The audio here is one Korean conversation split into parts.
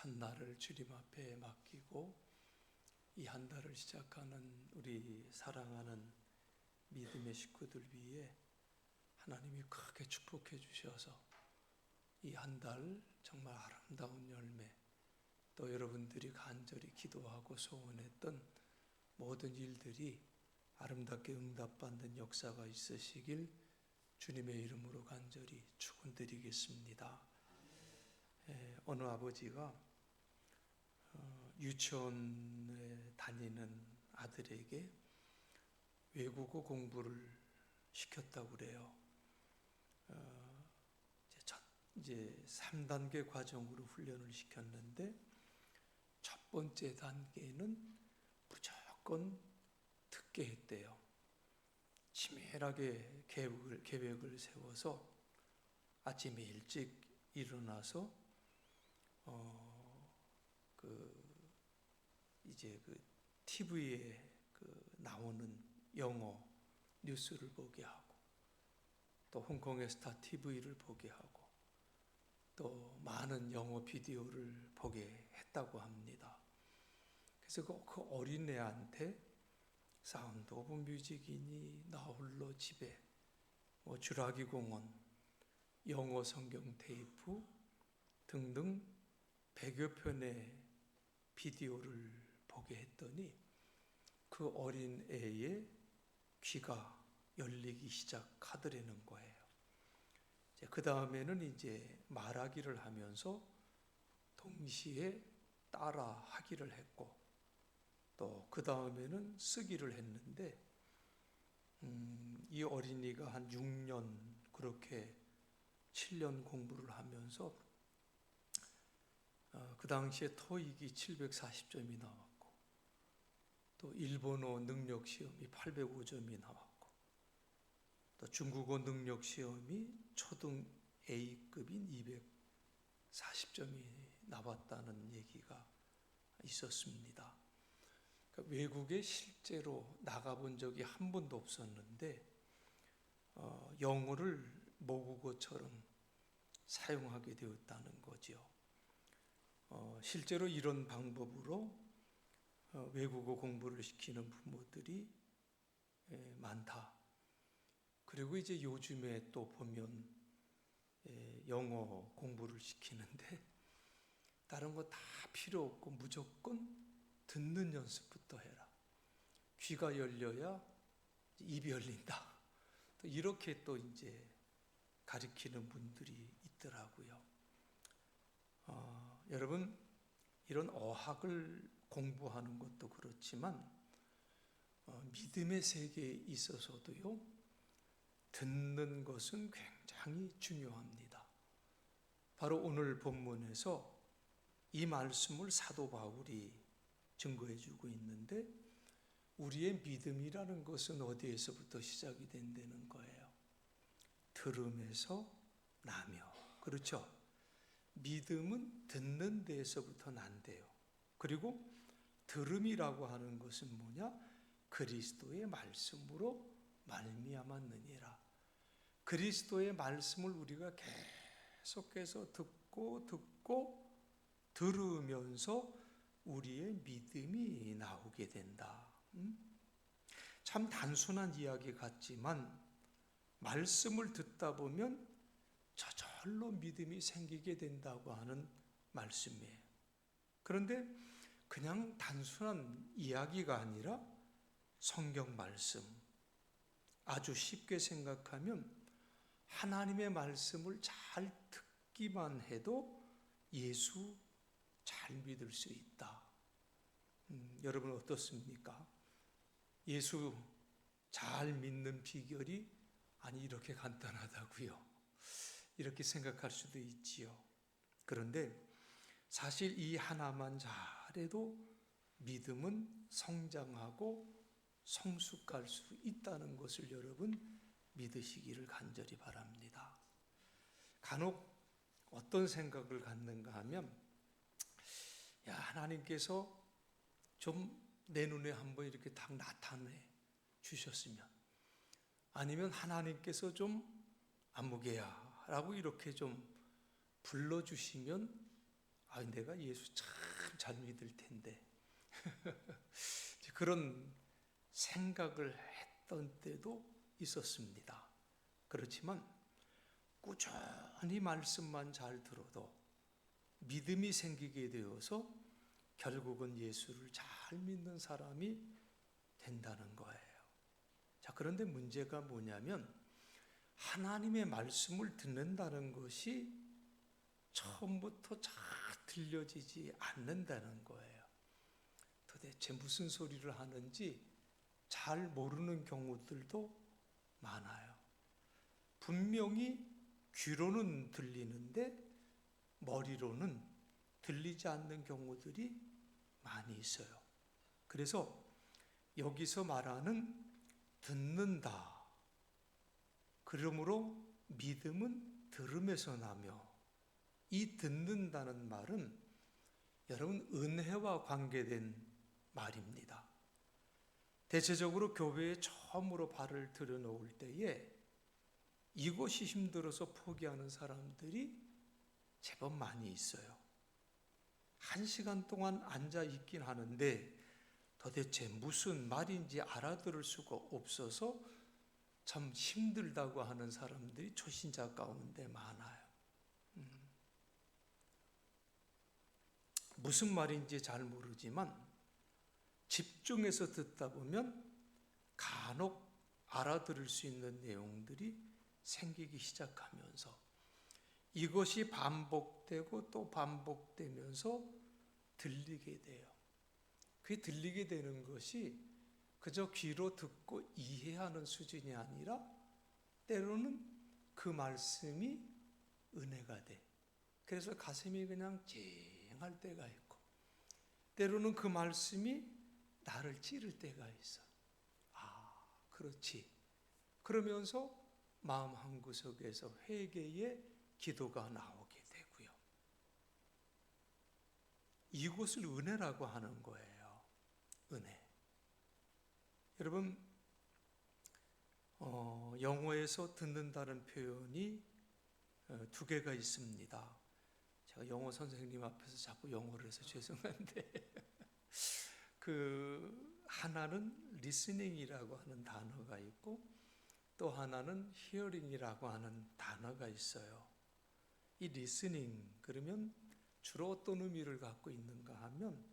첫날을 주님 앞에 맡기고 이 한 달을 시작하는 우리 사랑하는 믿음의 식구들 위해 하나님이 크게 축복해 주셔서 이 한 달 정말 아름다운 열매, 또 여러분들이 간절히 기도하고 소원했던 모든 일들이 아름답게 응답받는 역사가 있으시길 주님의 이름으로 간절히 축원드리겠습니다. 어느 아버지가 유치원에 다니는 아들에게 외국어 공부를 시켰다고 그래요. 이제 3단계 과정으로 훈련을 시켰는데 첫 번째 단계는 무조건 듣게 했대요. 치밀하게 계획을 세워서 아침에 일찍 일어나서 TV에 나오는 영어 뉴스를 보게 하고, 또 홍콩의 스타 TV를 보게 하고, 또 많은 영어 비디오를 보게 했다고 합니다. 그래서 그 어린애한테 사운드 오브 뮤직이니, 나 홀로 집에, 주라기 공원, 영어 성경 테이프 등등 100여 편의 비디오를 보게 했더니 그 어린 애의 귀가 열리기 시작하더라는 거예요. 그 다음에는 이제 말하기를 하면서 동시에 따라 하기를 했고, 또 그 다음에는 쓰기를 했는데, 이 어린이가 한 6년 그렇게 7년 공부를 하면서 그 당시에 토익이 740점이 나왔고, 또 일본어 능력 시험이 805점이 나왔고, 또 중국어 능력 시험이 초등 A급인 240점이 나왔다는 얘기가 있었습니다. 그러니까 외국에 실제로 나가본 적이 한 번도 없었는데 영어를 모국어처럼 사용하게 되었다는 거죠. 실제로 이런 방법으로 외국어 공부를 시키는 부모들이 많다. 그리고 이제 요즘에 또 보면 영어 공부를 시키는데 다른 거 다 필요 없고 무조건 듣는 연습부터 해라. 귀가 열려야 입이 열린다. 또 이렇게 또 이제 가르치는 분들이 있더라고요. 여러분, 이런 어학을 공부하는 것도 그렇지만 믿음의 세계에 있어서도요, 듣는 것은 굉장히 중요합니다. 바로 오늘 본문에서 이 말씀을 사도 바울이 증거해 주고 있는데, 우리의 믿음이라는 것은 어디에서부터 시작이 된다는 거예요? 들음에서 나며. 그렇죠? 믿음은 듣는 데에서부터 난대요. 그리고 들음이라고 하는 것은 뭐냐? 그리스도의 말씀으로 말미암았느니라. 그리스도의 말씀을 우리가 계속해서 듣고 들으면서 우리의 믿음이 나오게 된다. 참 단순한 이야기 같지만 말씀을 듣다 보면 저절로 믿음이 생기게 된다고 하는 말씀이에요. 그런데 그냥 단순한 이야기가 아니라 성경 말씀, 아주 쉽게 생각하면 하나님의 말씀을 잘 듣기만 해도 예수 잘 믿을 수 있다. 여러분 어떻습니까? 예수 잘 믿는 비결이 아니 이렇게 간단하다고요. 이렇게 생각할 수도 있지요. 그런데 사실 이 하나만 잘해도 믿음은 성장하고 성숙할 수 있다는 것을 여러분 믿으시기를 간절히 바랍니다. 간혹 어떤 생각을 갖는가 하면, 하나님께서 좀 내 눈에 한번 이렇게 딱 나타내 주셨으면, 아니면 하나님께서 좀 아무개야 라고 이렇게 좀 불러주시면 내가 예수 참 잘 믿을 텐데 그런 생각을 했던 때도 있었습니다. 그렇지만 꾸준히 말씀만 잘 들어도 믿음이 생기게 되어서 결국은 예수를 잘 믿는 사람이 된다는 거예요. 자, 그런데 문제가 뭐냐면 하나님의 말씀을 듣는다는 것이 처음부터 잘 들려지지 않는다는 거예요. 도대체 무슨 소리를 하는지 잘 모르는 경우들도 많아요. 분명히 귀로는 들리는데 머리로는 들리지 않는 경우들이 많이 있어요. 그래서 여기서 말하는 듣는다. 그러므로 믿음은 들음에서 나며, 이 듣는다는 말은 여러분 은혜와 관계된 말입니다. 대체적으로 교회에 처음으로 발을 들여놓을 때에 이것이 힘들어서 포기하는 사람들이 제법 많이 있어요. 1시간 동안 앉아 있긴 하는데 도대체 무슨 말인지 알아들을 수가 없어서 참 힘들다고 하는 사람들이 초신자 가운데 많아요. 무슨 말인지 잘 모르지만 집중해서 듣다 보면 간혹 알아들을 수 있는 내용들이 생기기 시작하면서 이것이 반복되고 또 반복되면서 들리게 돼요. 그 들리게 되는 것이 그저 귀로 듣고 이해하는 수준이 아니라 때로는 그 말씀이 은혜가 돼. 그래서 가슴이 그냥 찡할 때가 있고 때로는 그 말씀이 나를 찌를 때가 있어. 그렇지. 그러면서 마음 한구석에서 회개의 기도가 나오게 되고요. 이것을 은혜라고 하는 거예요. 은혜. 여러분, 영어에서 듣는다는 표현이 2개가 있습니다. 제가 영어 선생님 앞에서 자꾸 영어를 해서 죄송한데 하나는 listening이라고 하는 단어가 있고 또 하나는 hearing이라고 하는 단어가 있어요. 이 listening 그러면 주로 어떤 의미를 갖고 있는가 하면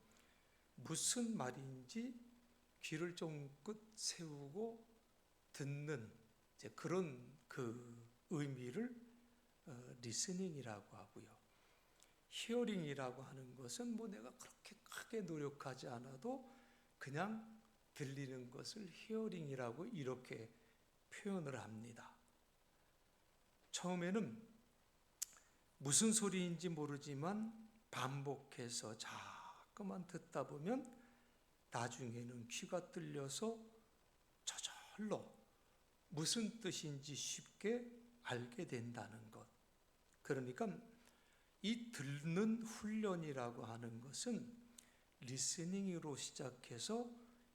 무슨 말인지 귀를 쫑긋 세우고 듣는 그런 의미를 listening이라고 하고요. hearing이라고 하는 것은 내가 그렇게 크게 노력하지 않아도 그냥 들리는 것을 hearing이라고 이렇게 표현을 합니다. 처음에는 무슨 소리인지 모르지만 반복해서 자꾸만 듣다 보면 나중에는 귀가 뚫려서 저절로 무슨 뜻인지 쉽게 알게 된다는 것. 그러니까 이 듣는 훈련이라고 하는 것은 리스닝으로 시작해서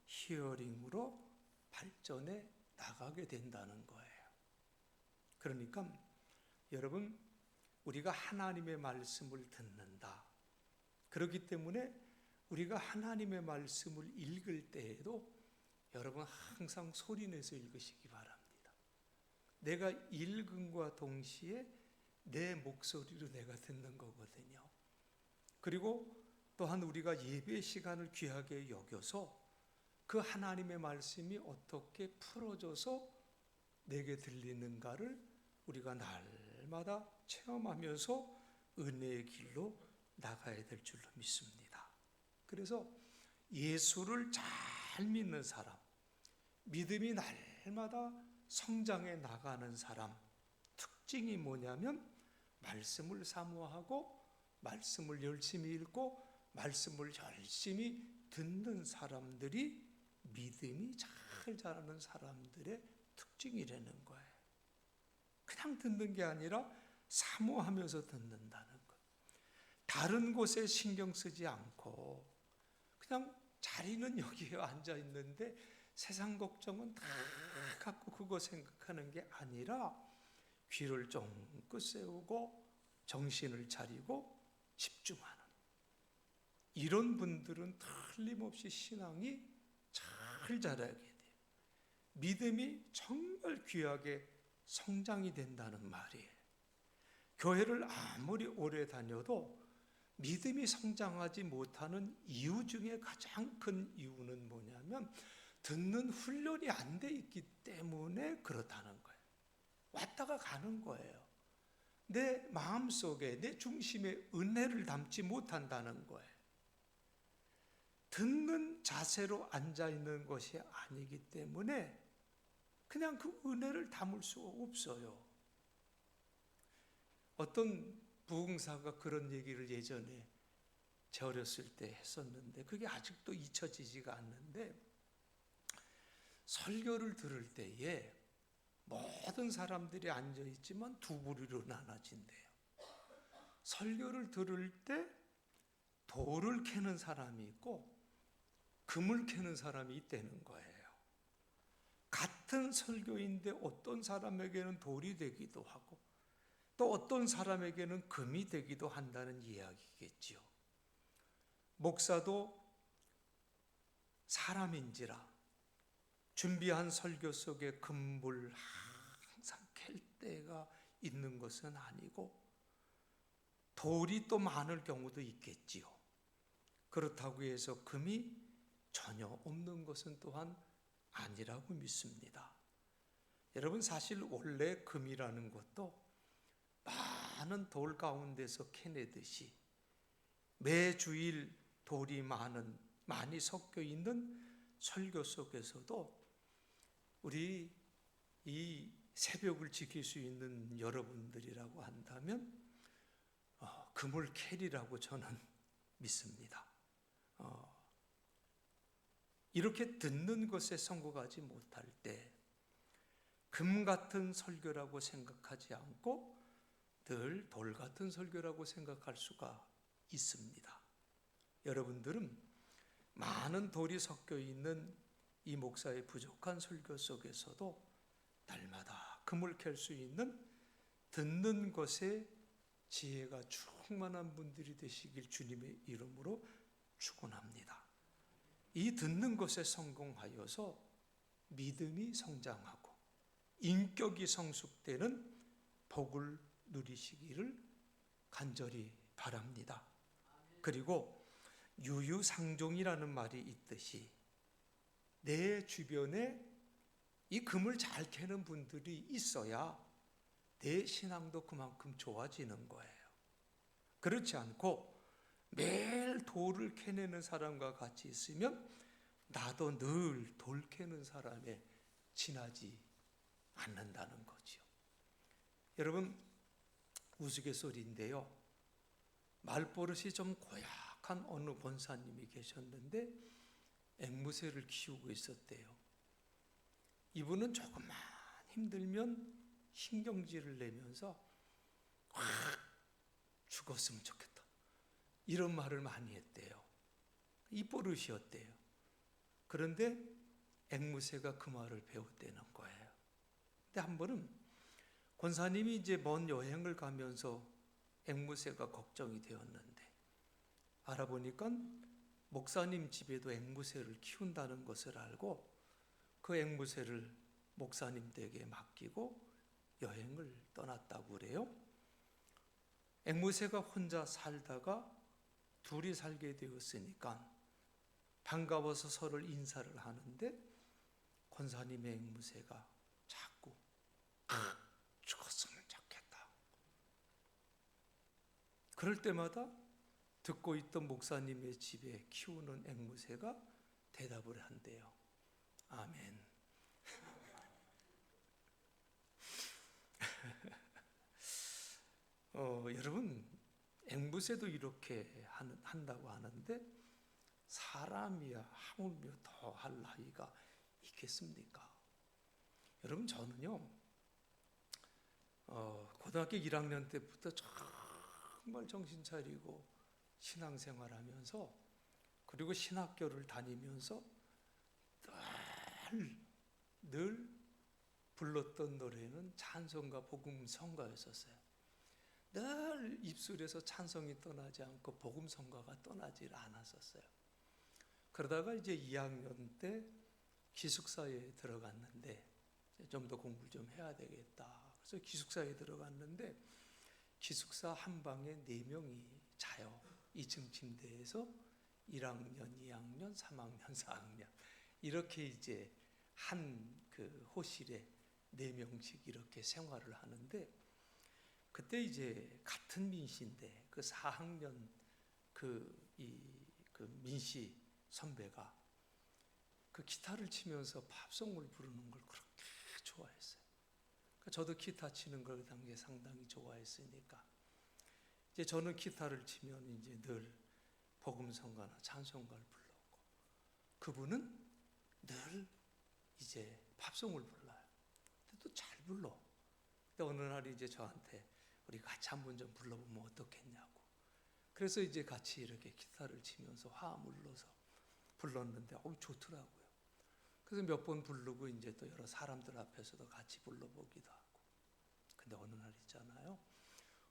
히어링으로 발전해 나가게 된다는 거예요. 그러니까 여러분, 우리가 하나님의 말씀을 듣는다. 그렇기 때문에 우리가 하나님의 말씀을 읽을 때에도 여러분 항상 소리내서 읽으시기 바랍니다. 내가 읽음과 동시에 내 목소리로 내가 듣는 거거든요. 그리고 또한 우리가 예배 시간을 귀하게 여겨서 그 하나님의 말씀이 어떻게 풀어져서 내게 들리는가를 우리가 날마다 체험하면서 은혜의 길로 나가야 될 줄로 믿습니다. 그래서 예수를 잘 믿는 사람, 믿음이 날마다 성장해 나가는 사람, 특징이 뭐냐면 말씀을 사모하고 말씀을 열심히 읽고 말씀을 열심히 듣는 사람들이 믿음이 잘 자라는 사람들의 특징이라는 거예요. 그냥 듣는 게 아니라 사모하면서 듣는다는 것. 다른 곳에 신경 쓰지 않고 그냥 자리는 여기에 앉아 있는데 세상 걱정은 다 갖고 그거 생각하는 게 아니라 귀를 쫑긋 세우고 정신을 차리고 집중하는 이런 분들은 틀림없이 신앙이 잘 자라게 돼요. 믿음이 정말 귀하게 성장이 된다는 말이에요. 교회를 아무리 오래 다녀도 믿음이 성장하지 못하는 이유 중에 가장 큰 이유는 뭐냐면 듣는 훈련이 안 돼 있기 때문에 그렇다는 거예요. 왔다가 가는 거예요. 내 마음속에, 내 중심에 은혜를 담지 못한다는 거예요. 듣는 자세로 앉아있는 것이 아니기 때문에 그냥 그 은혜를 담을 수 없어요. 어떤 부흥사가 그런 얘기를 예전에 제 어렸을 때 했었는데 그게 아직도 잊혀지지가 않는데, 설교를 들을 때에 모든 사람들이 앉아있지만 두 부류로 나눠진대요. 설교를 들을 때 돌을 캐는 사람이 있고 금을 캐는 사람이 있다는 거예요. 같은 설교인데 어떤 사람에게는 돌이 되기도 하고 또 어떤 사람에게는 금이 되기도 한다는 이야기겠지요. 목사도 사람인지라 준비한 설교 속에 금을 항상 캘 때가 있는 것은 아니고 돌이 또 많을 경우도 있겠지요. 그렇다고 해서 금이 전혀 없는 것은 또한 아니라고 믿습니다. 여러분, 사실 원래 금이라는 것도 많은 돌 가운데서 캐내듯이 매 주일 돌이 많이 섞여 있는 설교 속에서도 우리 이 새벽을 지킬 수 있는 여러분들이라고 한다면 금을 캐리라고 저는 믿습니다. 이렇게 듣는 것에 성공하지 못할 때 금 같은 설교라고 생각하지 않고 늘 돌 같은 설교라고 생각할 수가 있습니다. 여러분들은 많은 돌이 섞여 있는 이 목사의 부족한 설교 속에서도 날마다 금을 캘 수 있는 듣는 것에 지혜가 충만한 분들이 되시길 주님의 이름으로 축원합니다. 이 듣는 것에 성공하여서 믿음이 성장하고 인격이 성숙되는 복을 누리시기를 간절히 바랍니다. 그리고 유유상종이라는 말이 있듯이 내 주변에 이 금을 잘 캐는 분들이 있어야 내 신앙도 그만큼 좋아지는 거예요. 그렇지 않고 매일 돌을 캐내는 사람과 같이 있으면 나도 늘 돌 캐는 사람에 지나지 않는다는 거지요. 여러분, 우스갯소리인데요. 말버릇이 좀 고약한 어느 권사님이 계셨는데 앵무새를 키우고 있었대요. 이분은 조금만 힘들면 신경질을 내면서 확 죽었으면 좋겠다, 이런 말을 많이 했대요. 이 버릇이었대요. 그런데 앵무새가 그 말을 배웠다는 거예요. 근데 한 번은 권사님이 이제 먼 여행을 가면서 앵무새가 걱정이 되었는데 알아보니까 목사님 집에도 앵무새를 키운다는 것을 알고 그 앵무새를 목사님 댁에 맡기고 여행을 떠났다고 그래요. 앵무새가 혼자 살다가 둘이 살게 되었으니까 반가워서 서로 인사를 하는데 권사님의 앵무새가 자꾸 죽었으면 좋겠다. 그럴 때마다 듣고 있던 목사님의 집에 키우는 앵무새가 대답을 한대요. 아멘. 여러분, 앵무새도 이렇게 한다고 하는데 사람이야 하물며 더 할 나이가 있겠습니까? 여러분, 저는요 고등학교 1학년 때부터 정말 정신 차리고 신앙생활하면서 그리고 신학교를 다니면서 늘 불렀던 노래는 찬송가 복음 성가였었어요. 늘 입술에서 찬송이 떠나지 않고 복음 선가가 떠나질 않았었어요. 그러다가 이제 2학년 때 기숙사에 들어갔는데 좀 더 공부를 좀 해야 되겠다. 그래서 기숙사에 들어갔는데 기숙사 한 방에 4명이 자요. 2층 침대에서 1학년, 2학년, 3학년, 4학년 이렇게 이제 한 그 호실에 4명씩 이렇게 생활을 하는데, 그때 이제 같은 민씨인데 그 4학년 그 민씨 선배가 그 기타를 치면서 팝송을 부르는 걸 그렇게 좋아했어요. 그러니까 저도 기타 치는 걸 그 당시에 상당히 좋아했으니까 이제 저는 기타를 치면 이제 늘 복음성가나 찬송가를 불렀고, 그분은 늘 이제 팝송을 불러요. 근데 또 잘 불러. 근데 어느 날 이제 저한테 우리 같이 한번 좀 불러보면 어떻겠냐고. 그래서 이제 같이 이렇게 기타를 치면서 화음을 넣어서 불렀는데 좋더라고요. 그래서 몇 번 부르고 이제 또 여러 사람들 앞에서도 같이 불러보기도 하고. 근데 어느 날 있잖아요.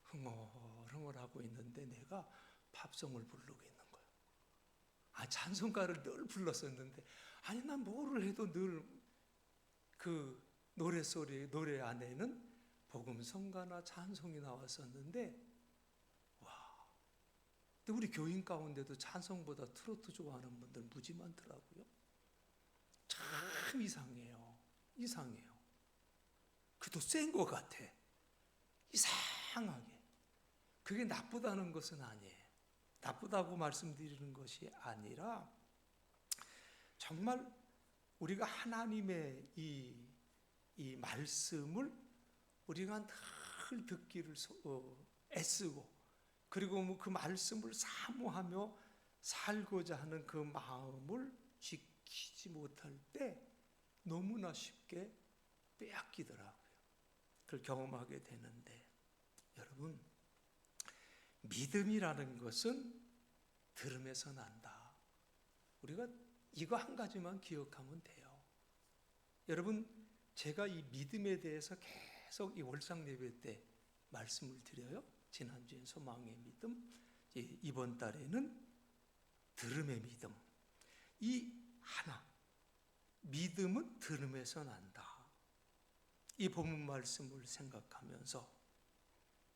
흥얼흥얼하고 있는데 내가 팝송을 부르고 있는 거예요. 찬송가를 늘 불렀었는데, 난 뭐를 해도 늘 그 노래 안에는 복음성가나 찬송이 나왔었는데, 근데 우리 교인 가운데도 찬송보다 트로트 좋아하는 분들 무지 많더라고요. 참 이상해요. 그도 센 것 같아. 이상하게. 그게 나쁘다는 것은 아니에요. 나쁘다고 말씀드리는 것이 아니라, 정말 우리가 하나님의 이 말씀을 우리가 늘 듣기를 애쓰고, 그리고 그 말씀을 사모하며 살고자 하는 그 마음을 지키지 못할 때 너무나 쉽게 빼앗기더라고요. 그걸 경험하게 되는데, 여러분, 믿음이라는 것은 들음에서 난다. 우리가 이거 한 가지만 기억하면 돼요. 여러분, 제가 이 믿음에 대해서 계속 이 월상 예배 때 말씀을 드려요. 지난주엔 소망의 믿음, 이번 달에는 들음의 믿음. 이 하나, 믿음은 들음에서 난다. 이 본문 말씀을 생각하면서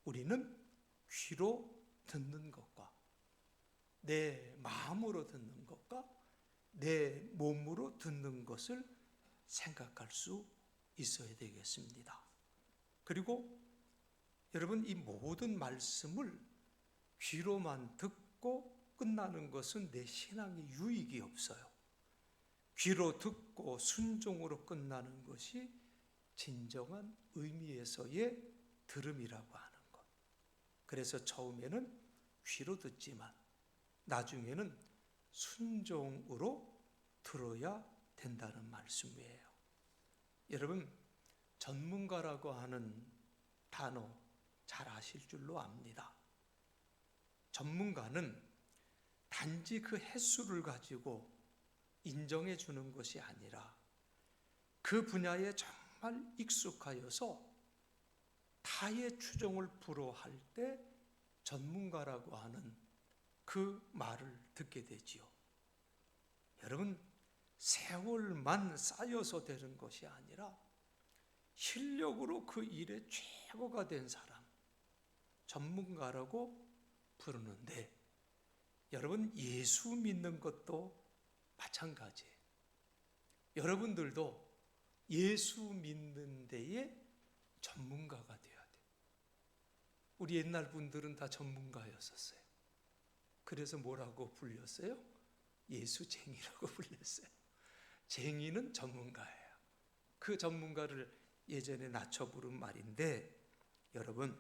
우리는 귀로 듣는 것과 내 마음으로 듣는 것과 내 몸으로 듣는 것을 생각할 수 있어야 되겠습니다. 그리고 여러분, 이 모든 말씀을 귀로만 듣고 끝나는 것은 내 신앙에 유익이 없어요. 귀로 듣고 순종으로 끝나는 것이 진정한 의미에서의 들음이라고 하는 것. 그래서 처음에는 귀로 듣지만 나중에는 순종으로 들어야 된다는 말씀이에요. 여러분, 전문가라고 하는 단어 잘 아실 줄로 압니다. 전문가는 단지 그 횟수를 가지고 인정해 주는 것이 아니라 그 분야에 정말 익숙하여서 타의 추종을 불허할 때 전문가라고 하는 그 말을 듣게 되지요. 여러분, 세월만 쌓여서 되는 것이 아니라 실력으로 그 일에 최고가 된 사람, 전문가라고 부르는데, 여러분, 예수 믿는 것도 마찬가지예요. 여러분들도 예수 믿는 데에 전문가가 되어야 돼요. 우리 옛날 분들은 다 전문가였었어요. 그래서 뭐라고 불렸어요? 예수쟁이라고 불렸어요. 쟁이는 전문가예요. 그 전문가를 예전에 낮춰 부른 말인데, 여러분,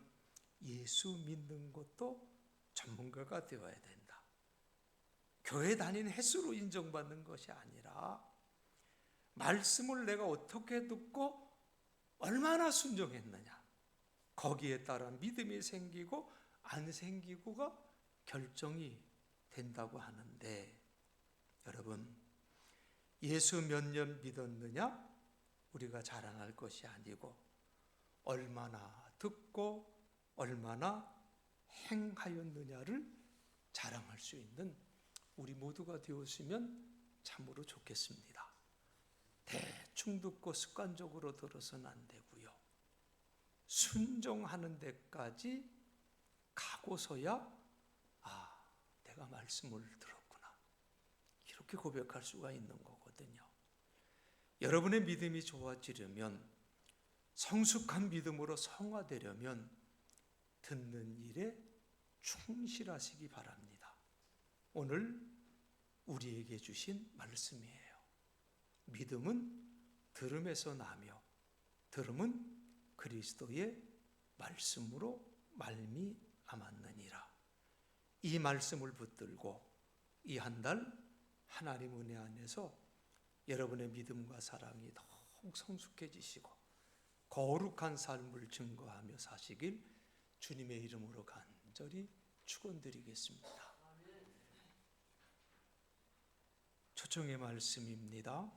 예수 믿는 것도 전문가가 되어야 된다. 교회 다니는 횟수로 인정받는 것이 아니라 말씀을 내가 어떻게 듣고 얼마나 순종했느냐, 거기에 따라 믿음이 생기고 안 생기고가 결정이 된다고 하는데, 여러분, 예수 몇 년 믿었느냐 우리가 자랑할 것이 아니고 얼마나 듣고 얼마나 행하였느냐를 자랑할 수 있는 우리 모두가 되었으면 참으로 좋겠습니다. 대충 듣고 습관적으로 들어서는 안 되고요. 순종하는 데까지 가고서야 내가 말씀을 들었구나, 이렇게 고백할 수가 있는 거거든요. 여러분의 믿음이 좋아지려면, 성숙한 믿음으로 성화되려면 듣는 일에 충실하시기 바랍니다. 오늘 우리에게 주신 말씀이에요. 믿음은 들음에서 나며 들음은 그리스도의 말씀으로 말미암았느니라. 이 말씀을 붙들고 이 한 달 하나님 은혜 안에서 여러분의 믿음과 사랑이 더욱 성숙해지시고 거룩한 삶을 증거하며 사시길 주님의 이름으로 간절히 축원드리겠습니다. 초청의 말씀입니다.